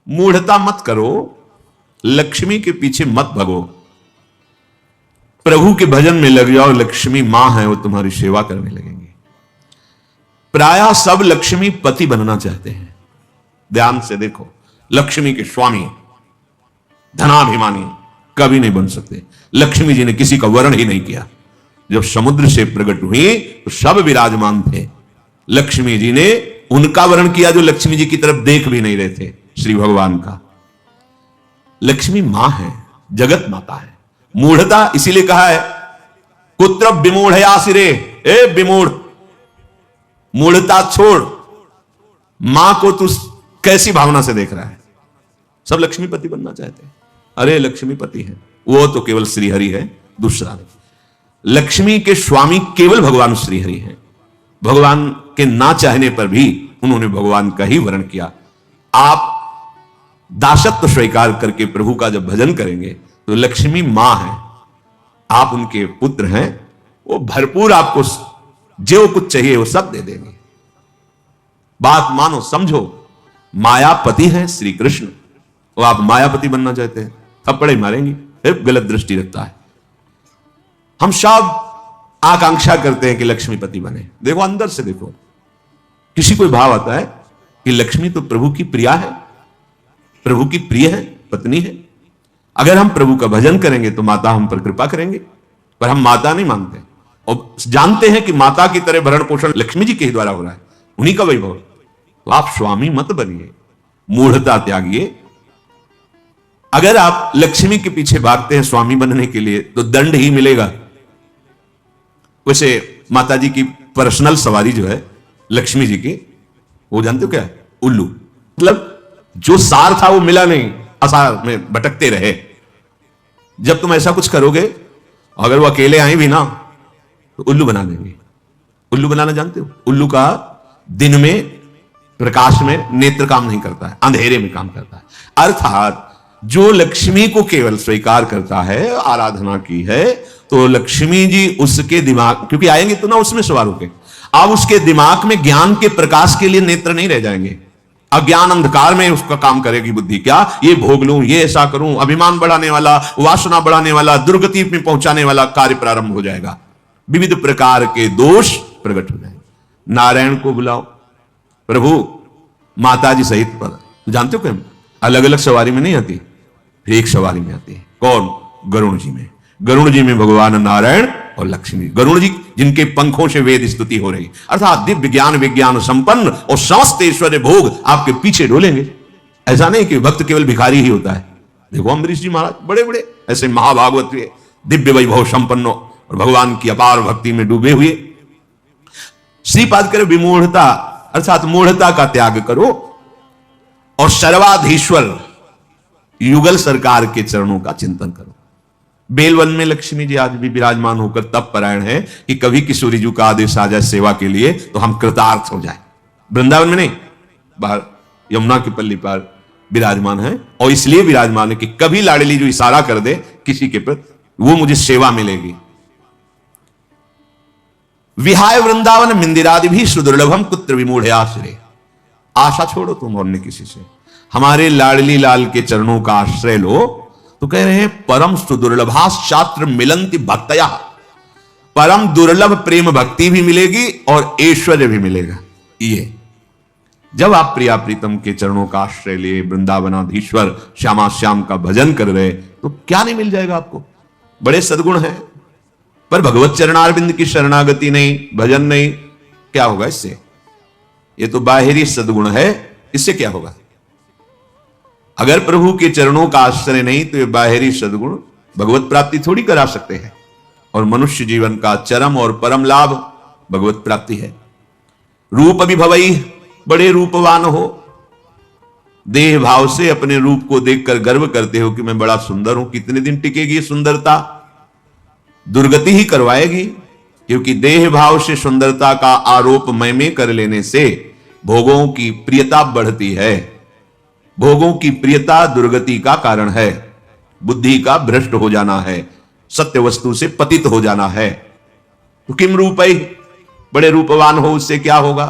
मूढ़ता मत करो, लक्ष्मी के पीछे मत भगो, प्रभु के भजन में लग जाओ। लक्ष्मी मां है, वो तुम्हारी सेवा करने लगेंगे। प्रायः सब लक्ष्मी पति बनना चाहते हैं। ध्यान से देखो, लक्ष्मी के स्वामी धनाभिमानी कभी नहीं बन सकते। लक्ष्मी जी ने किसी का वर्ण ही नहीं किया। जब समुद्र से प्रकट हुई तो सब विराजमान थे। लक्ष्मी जी ने उनका वर्ण किया जो लक्ष्मी जी की तरफ देख भी नहीं रहे थे, श्री भगवान का। लक्ष्मी मां है, जगत माता है। मूढ़ता इसीलिए कहा है कुत्र विमूढ़या सिरे, ए विमूढ़, मूढ़ता छोड़। मां को तू कैसी भावना से देख रहा है? सब लक्ष्मीपति बनना चाहते हैं। अरे लक्ष्मीपति है वो तो केवल श्रीहरि है, दूसरा नहीं। लक्ष्मी के स्वामी केवल भगवान श्रीहरि हैं। भगवान के ना चाहने पर भी उन्होंने भगवान का ही वर्ण किया। आप दासत्व स्वीकार करके प्रभु का जब भजन करेंगे तो लक्ष्मी मां है, आप उनके पुत्र हैं, वो भरपूर आपको जो कुछ चाहिए वो सब दे देंगे। बात मानो, समझो। मायापति है श्री कृष्ण, वो आप मायापति बनना चाहते हैं, थप्पड़े मारेंगे, फिर गलत दृष्टि रखता है। हम सब आकांक्षा करते हैं कि लक्ष्मीपति बने। देखो अंदर से देखो, किसी कोई भाव आता है कि लक्ष्मी तो प्रभु की प्रिया है, प्रभु की प्रिय है, पत्नी है। अगर हम प्रभु का भजन करेंगे तो माता हम पर कृपा करेंगे, पर हम माता नहीं मानते और जानते हैं कि माता की तरह भरण पोषण लक्ष्मी जी के ही द्वारा हो रहा है, उन्हीं का वैभव। तो आप स्वामी मत बनिए, मूढ़ता त्यागिए। अगर आप लक्ष्मी के पीछे भागते हैं स्वामी बनने के लिए तो दंड ही मिलेगा। वैसे माता जी की पर्सनल सवारी जो है लक्ष्मी जी की, वो जानते हो क्या है? उल्लू। मतलब जो सार था वो मिला नहीं, असार में भटकते रहे। जब तुम ऐसा कुछ करोगे, अगर वो अकेले आए भी ना तो उल्लू बना देंगे। उल्लू बनाना जानते हो? उल्लू का दिन में प्रकाश में नेत्र काम नहीं करता है, अंधेरे में काम करता है। अर्थात जो लक्ष्मी को केवल स्वीकार करता है, आराधना की है, तो लक्ष्मी जी उसके दिमाग, क्योंकि आएंगे तो ना उसमें सवार होके, अब उसके दिमाग में ज्ञान के प्रकाश के लिए नेत्र नहीं रह जाएंगे। अज्ञान अंधकार में उसका काम करेगी बुद्धि। क्या ये भोग लूं, ये ऐसा करूं, अभिमान बढ़ाने वाला, वासना बढ़ाने वाला, दुर्गति में पहुंचाने वाला कार्य प्रारंभ हो जाएगा। विविध प्रकार के दोष प्रकट हो जाएंगे। नारायण को बुलाओ, प्रभु माता जी सहित पर, जानते हो क्या अलग अलग सवारी में नहीं आती, एक सवारी में आती है। कौन? गरुण जी में। गरुण जी में भगवान नारायण और लक्ष्मी। गरुण जी जिनके पंखों से वेद स्तुति हो रही, अर्थात दिव्य ज्ञान विज्ञान संपन्न और समस्त ऐश्वर्य भोग आपके पीछे डोलेंगे। ऐसा नहीं कि भक्त केवल भिखारी ही होता है। देखो अम्बरीश जी महाराज बड़े बड़े ऐसे महाभागवत हुए, दिव्य वैभव संपन्न और भगवान की अपार भक्ति में डूबे हुए। श्रीपाद करे विमूढ़ता, अर्थात मूढ़ता का त्याग करो और सर्वाधीश्वर युगल सरकार के चरणों का चिंतन करो। बेलवन में लक्ष्मी जी आज भी विराजमान होकर तप परायण है कि कभी किशोरी जी का आदेश आ जाए सेवा के लिए तो हम कृतार्थ हो जाए। वृंदावन में नहीं, बाहर यमुना की पल्ली पर विराजमान है, और इसलिए विराजमान है कि कभी लाडली जो इशारा कर दे किसी के प्रति, वो मुझे सेवा मिलेगी। विहाय वृंदावन मिंदिरादि भी सुदुर्लभम कुत्र विमूढ़ आश्रय। आशा छोड़ो तुम और न किसी से, हमारे लाडली लाल के चरणों का आश्रय लो। तो कह रहे हैं परम सुदुर्लभा शास्त्र मिलंति भक्तया, परम दुर्लभ प्रेम भक्ति भी मिलेगी और ऐश्वर्य भी मिलेगा। ये जब आप प्रिया प्रीतम के चरणों का आश्रय लिए वृंदावनाधीश्वर श्यामा श्याम का भजन कर रहे, तो क्या नहीं मिल जाएगा आपको? बड़े सद्गुण हैं, पर भगवत चरणारविंद की शरणागति नहीं, भजन नहीं, क्या होगा इससे? ये तो बाहरी सद्गुण है, इससे क्या होगा? अगर प्रभु के चरणों का आश्रय नहीं तो ये बाहरी सद्गुण भगवत प्राप्ति थोड़ी करा सकते हैं। और मनुष्य जीवन का चरम और परम लाभ भगवत प्राप्ति है। रूप अभिभवई, बड़े रूपवान हो, देह भाव से अपने रूप को देखकर गर्व करते हो कि मैं बड़ा सुंदर हूं। कितने दिन टिकेगी सुंदरता? दुर्गति ही करवाएगी, क्योंकि देह भाव से सुंदरता का आरोप मैं में कर लेने से भोगों की प्रियता बढ़ती है। भोगों की प्रियता दुर्गति का कारण है, बुद्धि का भ्रष्ट हो जाना है, सत्य वस्तु से पतित हो जाना है। तो किम रूपई, बड़े रूपवान हो, उससे क्या होगा?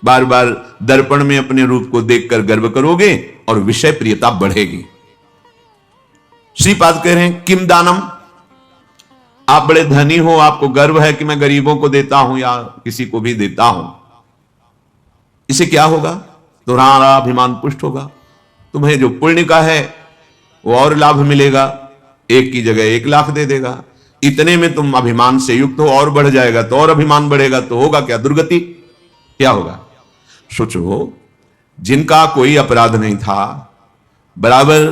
बार बार दर्पण में अपने रूप को देखकर गर्व करोगे और विषय प्रियता बढ़ेगी। श्रीपाद कह रहे हैं किम दानम, आप बड़े धनी हो, आपको गर्व है कि मैं गरीबों को देता हूं या किसी को भी देता हूं, इसे क्या होगा? तुम्हारा अभिमान पुष्ट होगा, तुम्हें जो पुण्य का है वो और लाभ मिलेगा, 1 की जगह 1 लाख दे देगा। इतने में तुम अभिमान से युक्त हो, और बढ़ जाएगा तो और अभिमान बढ़ेगा, तो होगा क्या? दुर्गति। क्या होगा? सोचो, जिनका कोई अपराध नहीं था, बराबर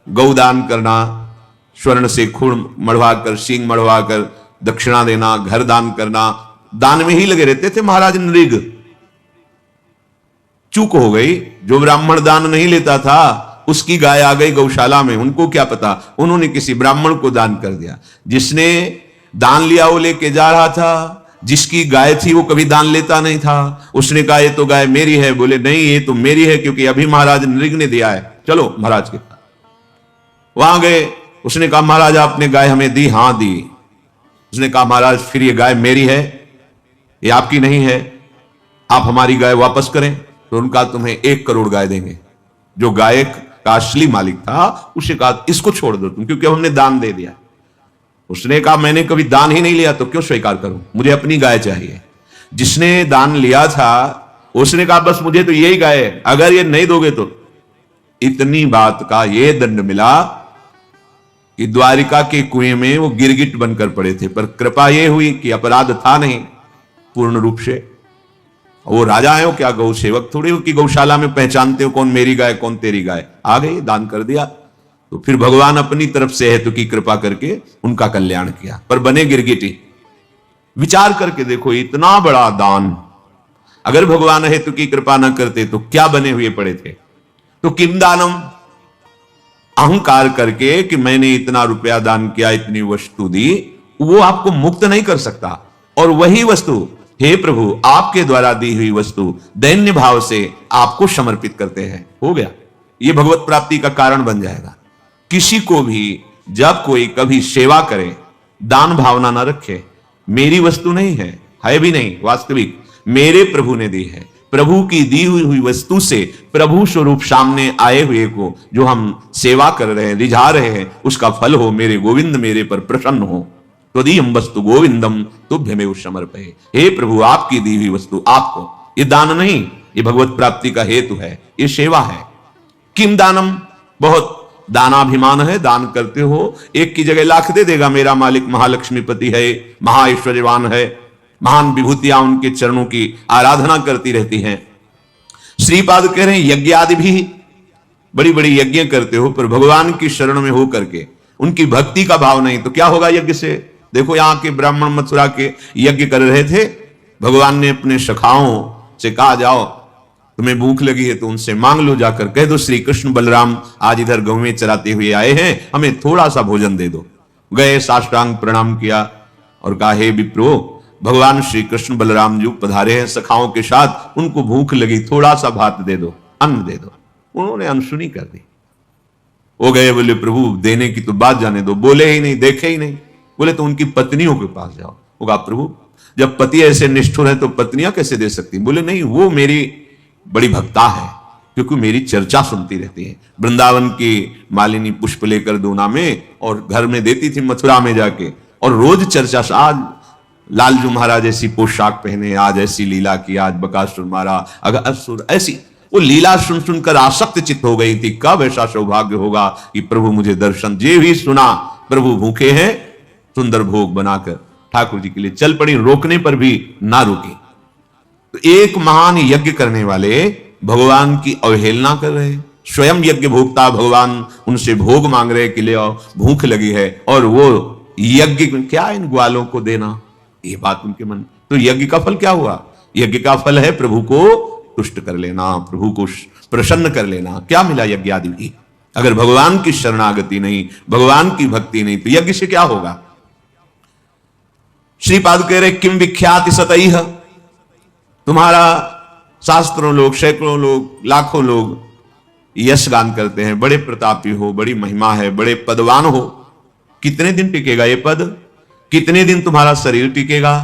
गौदान करना, स्वर्ण से खून मढ़वाकर, सींग मढ़वाकर दक्षिणा देना, घर दान करना, दान में ही लगे रहते थे महाराज नृग। चूक हो गई, जो ब्राह्मण दान नहीं लेता था उसकी गाय आ गई गौशाला में, उनको क्या पता, उन्होंने किसी ब्राह्मण को दान कर दिया। जिसने दान लिया वो लेके जा रहा था, जिसकी गाय थी वो कभी दान लेता नहीं था, उसने कहा ये तो गाय मेरी है। बोले नहीं, ये तो मेरी है क्योंकि अभी महाराज नृग ने दिया है, चलो महाराज के पास। वहां गए, उसने कहा महाराज आपने गाय हमें दी? हाँ दी। उसने कहा महाराज फिर ये गाय मेरी है, ये आपकी नहीं है, आप हमारी गाय वापस करें। तो उनका तुम्हें 1 करोड़ गाय देंगे। जो गायक का असली मालिक था उसे कहा इसको छोड़ दो तुम, क्योंकि हमने दान दे दिया। उसने कहा मैंने कभी दान ही नहीं लिया तो क्यों स्वीकार करूं, मुझे अपनी गाय चाहिए। जिसने दान लिया था उसने कहा बस मुझे तो यही गाय है, अगर ये नहीं दोगे तो। इतनी बात का ये दंड मिला कि द्वारिका के कुएं में वो गिरगिट बनकर पड़े थे, पर कृपा ये हुई कि अपराध था नहीं पूर्ण रूप से। वो राजा है, वो क्या गौ सेवक थोड़ी हो कि गौशाला में पहचानते हो कौन मेरी गाय कौन तेरी गाय। आ गए, दान कर दिया, तो फिर भगवान अपनी तरफ से हेतु की कृपा करके उनका कल्याण किया, पर बने गिरगिटी। विचार करके देखो, इतना बड़ा दान अगर भगवान हेतु की कृपा न करते तो क्या बने हुए पड़े थे। तो किम दानम, अहंकार करके कि मैंने इतना रुपया दान किया, इतनी वस्तु दी, वो आपको मुक्त नहीं कर सकता। और वही वस्तु हे प्रभु आपके द्वारा दी हुई वस्तु दैन्य भाव से आपको समर्पित करते हैं, हो गया, ये भगवत प्राप्ति का कारण बन जाएगा। किसी को भी जब कोई कभी सेवा करे, दान भावना ना रखे, मेरी वस्तु नहीं है भी नहीं, वास्तविक मेरे प्रभु ने दी है। प्रभु की दी हुई वस्तु से प्रभु स्वरूप सामने आए हुए को जो हम सेवा कर रहे हैं, रिझा रहे हैं, उसका फल हो मेरे गोविंद मेरे पर प्रसन्न हो। त्वदीयं वस्तु गोविंदम तुभ्यमेव समर्पये, हे प्रभु आपकी दी हुई वस्तु आपको। ये दान नहीं, ये भगवत प्राप्ति का हेतु है, ये सेवा है। किम दानम, बहुत दानाभिमान है, दान करते हो 1 की जगह लाख दे देगा मेरा मालिक, महालक्ष्मीपति है, महाऐश्वर्यवान है, महान विभूतियां उनके चरणों की आराधना करती रहती हैं। श्रीपाद कह रहे हैं यज्ञ आदि भी बड़ी बड़ी यज्ञ करते हो, पर भगवान की शरण में हो करके उनकी भक्ति का भाव नहीं, तो क्या होगा यज्ञ से? देखो यहां के ब्राह्मण मथुरा के यज्ञ कर रहे थे, भगवान ने अपने सखाओं से कहा जाओ तुम्हें भूख लगी है तो उनसे मांग लो, जाकर कह दो श्री कृष्ण बलराम आज इधर गौवें चराते हुए आए हैं, हमें थोड़ा सा भोजन दे दो। गए, साष्टांग प्रणाम किया और कहा हे विप्रो, भगवान श्री कृष्ण बलराम जी पधारे हैं सखाओं के साथ, उनको भूख लगी, थोड़ा सा भात दे दो, अन्न दे दो। उन्होंने अनसुनी कर दी। वो गए, बोले प्रभु देने की तो बात जाने दो, बोले ही नहीं, देखे ही नहीं। बोले तो उनकी पत्नियों के पास जाओ। वो कहा प्रभु जब पति ऐसे निष्ठुर है तो पत्नियां कैसे दे सकती? बोले नहीं, वो मेरी बड़ी भक्ता है, क्योंकि मेरी चर्चा सुनती रहती है। वृंदावन की मालिनी पुष्प लेकर दूना में और घर में देती थी मथुरा में जाके, और रोज चर्चा। आज लालजू महाराज ऐसी पोशाक पहने, आज ऐसी लीला की, आज बकासुर मारा, अगर असुर, ऐसी वो लीला सुन सुनकर आसक्त चित्त हो गई थी। कब ऐसा सौभाग्य होगा कि प्रभु मुझे दर्शन। जे भी सुना प्रभु भूखे हैं, सुंदर भोग बनाकर ठाकुर जी के लिए चल पड़ी, रोकने पर भी ना रुकी। तो एक महान यज्ञ करने वाले भगवान की अवहेलना कर रहे, स्वयं यज्ञ भोक्ता भगवान उनसे भोग मांग रहे कि ले आओ, भूख लगी है, और वो यज्ञ क्या इन ग्वालों को देना, ये बात उनके मन। तो यज्ञ का फल क्या हुआ? यज्ञ का फल है प्रभु को तुष्ट कर लेना, प्रभु को प्रसन्न कर लेना। क्या मिला यज्ञ आदि भी? अगर भगवान की शरणागति नहीं, भगवान की भक्ति नहीं, तो यज्ञ से क्या होगा? श्रीपाद कह रहे किम विख्याति सतैह, तुम्हारा शास्त्रों लोग, सैकड़ों लोग, लाखों लोग यश गान करते हैं, बड़े प्रतापी हो, बड़ी महिमा है, बड़े पदवान हो। कितने दिन टिकेगा ये पद? कितने दिन तुम्हारा शरीर टिकेगा?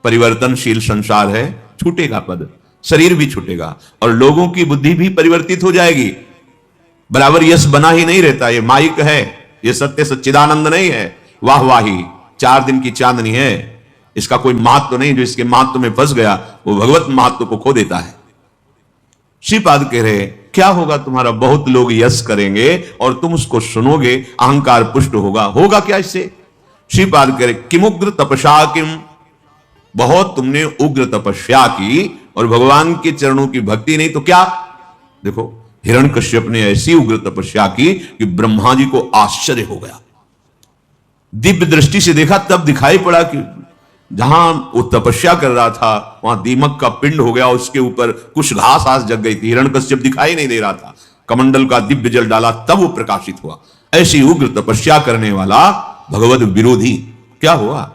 परिवर्तनशील संसार है, छूटेगा पद। शरीर भी छूटेगा और लोगों की बुद्धि भी परिवर्तित हो जाएगी। बराबर यश बना ही नहीं रहता, ये माइक है, ये सत्य सच्चिदानंद नहीं है, वाह वाही 4 दिन की चांदनी है, इसका कोई महत्व तो नहीं। जो इसके महत्व में फंस गया वो भगवत महत्व को खो देता है। श्रीपाद कह रहे क्या होगा तुम्हारा, बहुत लोग यश करेंगे और तुम उसको सुनोगे, अहंकार पुष्ट होगा। होगा क्या इससे? श्रीपाद कह रहे किमुग्र तपस्या किम, बहुत तुमने उग्र तपस्या की और भगवान के चरणों की भक्ति नहीं तो क्या। देखो हिरण्यकश्यप ने ऐसी उग्र तपस्या की कि ब्रह्मा जी को आश्चर्य हो गया। दिव्य दृष्टि से देखा तब दिखाई पड़ा कि जहां वो तपस्या कर रहा था वहां दीमक का पिंड हो गया, उसके ऊपर कुछ घास आस जग गई थी। हिरण्यकश्यप दिखाई नहीं दे रहा था, कमंडल का दिव्य जल डाला तब वो प्रकाशित हुआ। ऐसी उग्र तपस्या करने वाला भगवत विरोधी क्या हुआ।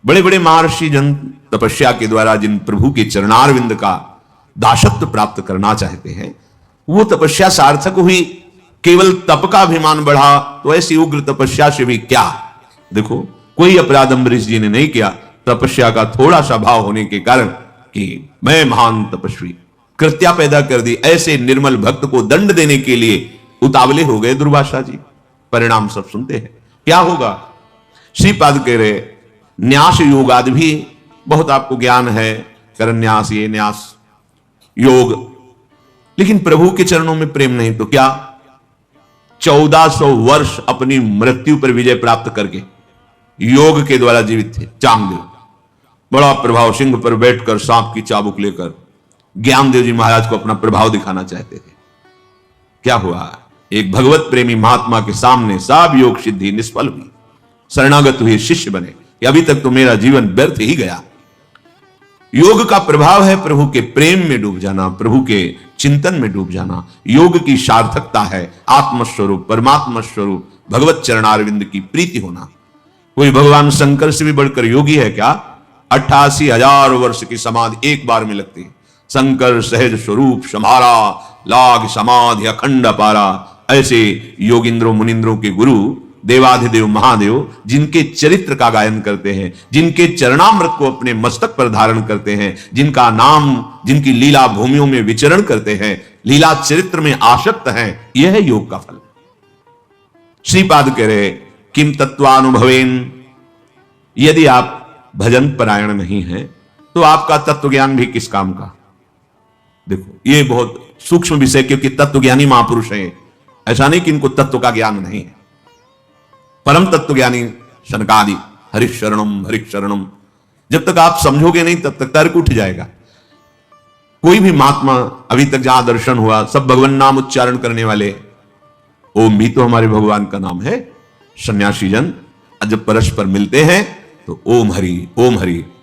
बड़े बड़े महर्षि जन तपस्या के द्वारा जिन प्रभु के चरणारविंद का दासत्व प्राप्त करना चाहते हैं वो तपस्या सार्थक हुई, केवल तप का अभिमान बढ़ा तो ऐसी उग्र तपस्या से भी क्या। देखो कोई अपराध अम्बरीश जी ने नहीं किया, तपस्या का थोड़ा सा भाव होने के कारण कि मैं महान तपस्वी, कृत्या पैदा कर दी। ऐसे निर्मल भक्त को दंड देने के लिए उतावले हो गए दुर्वासा जी। परिणाम सब सुनते हैं क्या होगा। श्रीपाद कह रहे न्यास योगादि भी बहुत आपको ज्ञान है, करन्यास ये न्यास योग, लेकिन प्रभु के चरणों में प्रेम नहीं तो क्या। 1400 वर्ष अपनी मृत्यु पर विजय प्राप्त करके योग के द्वारा जीवित थे चांगदेव। बड़ा प्रभाव, सिंह पर बैठकर सांप की चाबुक लेकर ज्ञानदेव जी महाराज को अपना प्रभाव दिखाना चाहते थे। क्या हुआ, एक भगवत प्रेमी महात्मा के सामने सब योग सिद्धि निष्फल हुई। शरणागत हुए, शिष्य बने, अभी तक तो मेरा जीवन व्यर्थ ही गया। योग का प्रभाव है प्रभु के प्रेम में डूब जाना, प्रभु के चिंतन में डूब जाना। योग की सार्थकता है आत्मस्वरूप, परमात्मा स्वरूप, भगवत चरणारविंद की प्रीति होना। कोई भगवान शंकर से भी बढ़कर योगी है क्या? 88,000 वर्ष की समाधि एक बार में लगती है। शंकर सहज स्वरूप समारा, लाग समाधि अखंड पारा। ऐसे योगिंद्रों मुनिंद्रों के गुरु देवाधिदेव महादेव जिनके चरित्र का गायन करते हैं, जिनके चरणामृत को अपने मस्तक पर धारण करते हैं, जिनका नाम, जिनकी लीला भूमियों में विचरण करते हैं, लीला चरित्र में आसक्त हैं, यह है योग का फल। श्रीपाद कह रहे किम तत्वानुभवेन, यदि आप भजन परायण नहीं हैं तो आपका तत्व ज्ञान भी किस काम का। देखो ये बहुत सूक्ष्म विषय, क्योंकि तत्वज्ञानी महापुरुष हैं, ऐसा नहीं कि इनको तत्व का ज्ञान नहीं है। परम तत्वज्ञानी शनकादि हरिशरणम, जब तक आप समझोगे नहीं तब तक तर्क उठ जाएगा। कोई भी महात्मा अभी तक जहां दर्शन हुआ सब भगवान नाम उच्चारण करने वाले। ओम भी तो हमारे भगवान का नाम है। सन्यासी जन जब परस्पर मिलते हैं तो ओम हरि,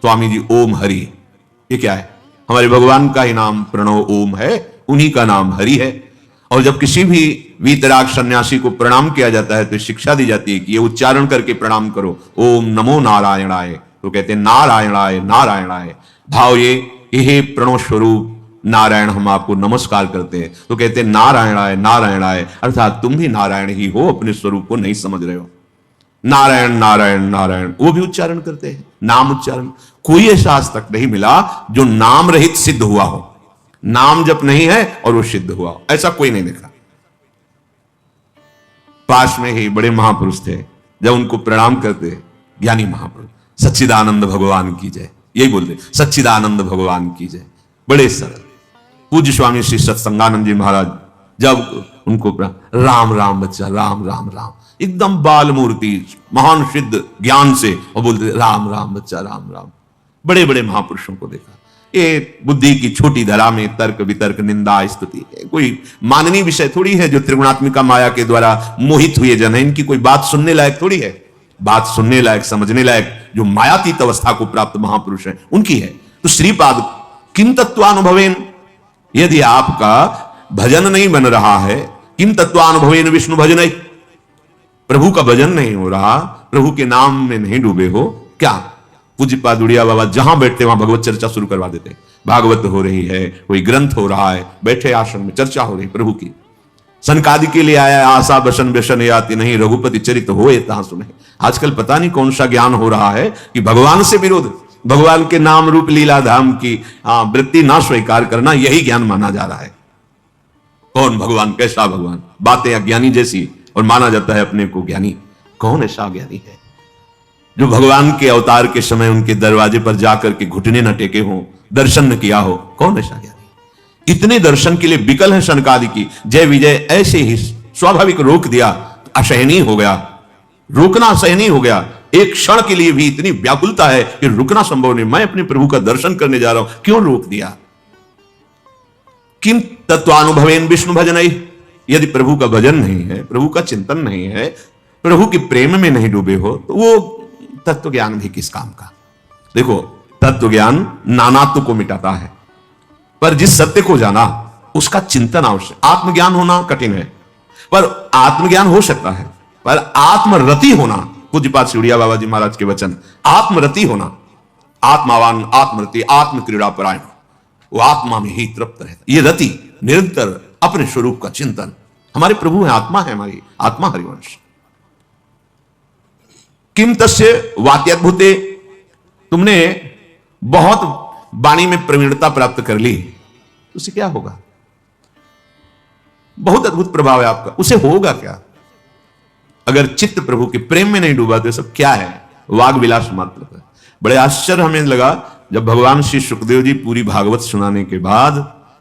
स्वामी जी ओम हरि, ये क्या है? हमारे भगवान का ही नाम प्रणव ओम है, उन्हीं का नाम हरि है। और जब किसी भी वीतराग सन्यासी को प्रणाम किया जाता है तो शिक्षा दी जाती है कि ये उच्चारण करके प्रणाम करो, ओम नमो नारायणाय। तो कहते हैं नारायणाय नारायणाय, भाव ये हे प्रणव स्वरूप नारायण हम आपको नमस्कार करते हैं। तो कहते हैं नारायणाय नारायणाय, अर्थात तुम भी नारायण ही हो, अपने स्वरूप को नहीं समझ रहे हो। नारायण नारायण नारायण, वो भी उच्चारण करते हैं, नाम उच्चारण। कोई ऐसा आज तक नहीं मिला जो नाम रहित सिद्ध हुआ हो, नाम जप नहीं है और वो सिद्ध हुआ हो, ऐसा कोई नहीं देखा। पास में ही बड़े महापुरुष थे, जब उनको प्रणाम करते ज्ञानी महापुरुष सच्चिदानंद भगवान की जय, यही बोलते सच्चिदानंद भगवान की जय। बड़े सरल पूज्य स्वामी श्री सत्संगानंद जी महाराज जब उनको राम राम बच्चा, राम राम राम, एकदम बाल मूर्ति महान सिद्ध ज्ञान से, और बोलते राम राम बच्चा, राम राम। बड़े बड़े महापुरुषों को देखा। ये बुद्धि की छोटी धरा में तर्क वितर्क निंदा स्तुति कोई माननीय विषय थोड़ी है। जो त्रिगुणात्मिका माया के द्वारा मोहित हुए जन है, इनकी कोई बात सुनने लायक थोड़ी है। बात सुनने लायक, समझने लायक जो मायातीत अवस्था को प्राप्त महापुरुष है उनकी है। तो श्रीपाद किम तत्वानुभवेन, यदि आपका भजन नहीं बन रहा है, किम तत्वानुभवेन विष्णु भजन, प्रभु का भजन नहीं हो रहा, प्रभु के नाम में नहीं डूबे हो, क्या। पूज्यपाद उड़िया बाबा जहां बैठते वहां भगवत चर्चा शुरू करवा देते। भागवत हो रही है, कोई ग्रंथ हो रहा है, बैठे आश्रम में चर्चा हो रही प्रभु की। सनकादि के लिए आया, आशा बसन व्यसन याति नहीं, रघुपति चरित होए तहां सुने। आजकल पता नहीं कौन सा ज्ञान हो रहा है कि भगवान से विरोध, भगवान के नाम रूप लीला धाम की वृत्ति ना स्वीकार करना, यही ज्ञान माना जा रहा है। कौन भगवान, कैसा भगवान, बातें अज्ञानी जैसी, और माना जाता है अपने को ज्ञानी। कौन ऐसा ज्ञानी है जो भगवान के अवतार के समय उनके दरवाजे पर जाकर के घुटने न टेके हो, दर्शन न किया हो? कौन ऐसा ज्ञानी? इतने दर्शन के लिए विकल है सनकादि की। जय विजय ऐसे ही स्वाभाविक रोक दिया, असहनीय हो गया, रोकना असहनीय हो गया। एक क्षण के लिए भी इतनी व्याकुलता है कि रुकना संभव नहीं। मैं अपने प्रभु का दर्शन करने जा रहा हूं, क्यों रोक दिया? किम तत्वानुभवेन विष्णु भजन। यदि प्रभु का भजन नहीं है, प्रभु का चिंतन नहीं है, प्रभु के प्रेम में नहीं डूबे हो, तो वो तत्व ज्ञान भी किस काम का? देखो, तत्व ज्ञान नानात्व को मिटाता है, पर जिस सत्य को जाना उसका चिंतन आवश्यक। आत्मज्ञान होना कठिन है, पर आत्मज्ञान हो सकता है। पर आत्मरति होना, पूज्यपाद सिउड़िया बाबा जी महाराज के वचन, आत्मरति होना, आत्मावान, आत्मरति, आत्म क्रीड़ा परायण, वो आत्मा में ही तृप्त रहता। ये रति निरंतर अपने स्वरूप का चिंतन। हमारे प्रभु है, आत्मा है, हमारी आत्मा हरिवंश। किम तस्य वाक्याद्भुते, तुमने बहुत वाणी में प्रवीणता प्राप्त कर ली, उसे क्या होगा? बहुत अद्भुत प्रभाव है आपका, उसे होगा क्या? अगर चित्त प्रभु के प्रेम में नहीं डूबा तो सब क्या है? वाग विलास मात्र है। बड़े आश्चर्य हमें लगा जब भगवान श्री सुखदेव जी पूरी भागवत सुनाने के बाद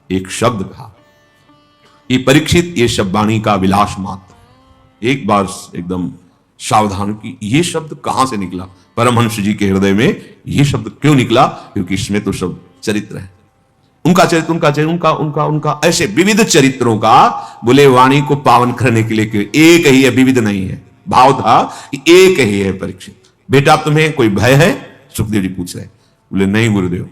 एक शब्द कहा, ये परीक्षित, ये सब वाणी का विलास मात्र। एक बार एकदम सावधान की, ये शब्द कहां से निकला? परमहंस जी के हृदय में ये शब्द क्यों निकला? क्योंकि इसमें तो सब चरित्र है, उनका चरित्र, उनका चरित्र, उनका उनका उनका ऐसे विविध चरित्रों का। बोले वाणी को पावन करने के लिए क्यों? एक ही है, विविध नहीं है। भाव था कि एक ही है। परीक्षित, बेटा तुम्हें कोई भय है? सुखदेव जी पूछ रहे। बोले नहीं गुरुदेव।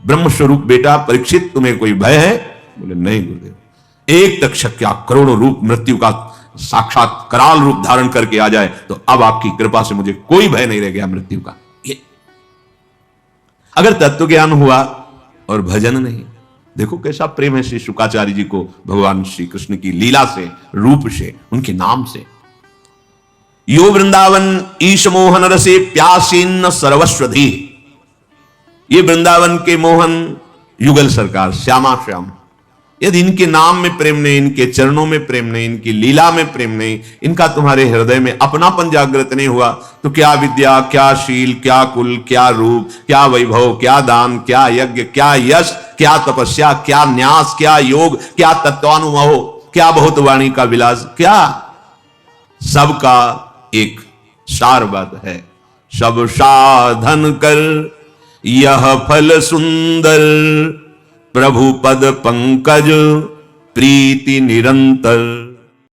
ब्रह्म स्वरूप बेटा परीक्षित, तुम्हें कोई भय है? बोले नहीं गुरुदेव। एक तक्षक क्या करोड़ों रूप मृत्यु का साक्षात कराल रूप धारण करके आ जाए तो अब आपकी कृपा से मुझे कोई भय नहीं रह गया मृत्यु का। ये अगर तत्व ज्ञान हुआ और भजन नहीं, देखो कैसा प्रेम है श्री शुकाचार्य जी को भगवान श्री कृष्ण की लीला से, रूप से, उनके नाम से। यो वृंदावन ईश मोहन रसे प्यासीन सर्वस्वधि। ये वृंदावन के मोहन युगल सरकार, श्यामा श्याम, यदि इनके नाम में प्रेम नहीं, इनके चरणों में प्रेम नहीं, इनकी लीला में प्रेम नहीं, इनका तुम्हारे हृदय में अपनापन जागृत नहीं हुआ, तो क्या विद्या, क्या शील, क्या कुल, क्या रूप, क्या वैभव, क्या दान, क्या यज्ञ, क्या यश, क्या तपस्या, क्या न्यास, क्या योग, क्या तत्वानुभव, क्या बहुत वाणी का विलास, क्या? सबका एक सारवत है, सब साधन कर यह फल सुंदर, प्रभु पद पंकज प्रीति निरंतर।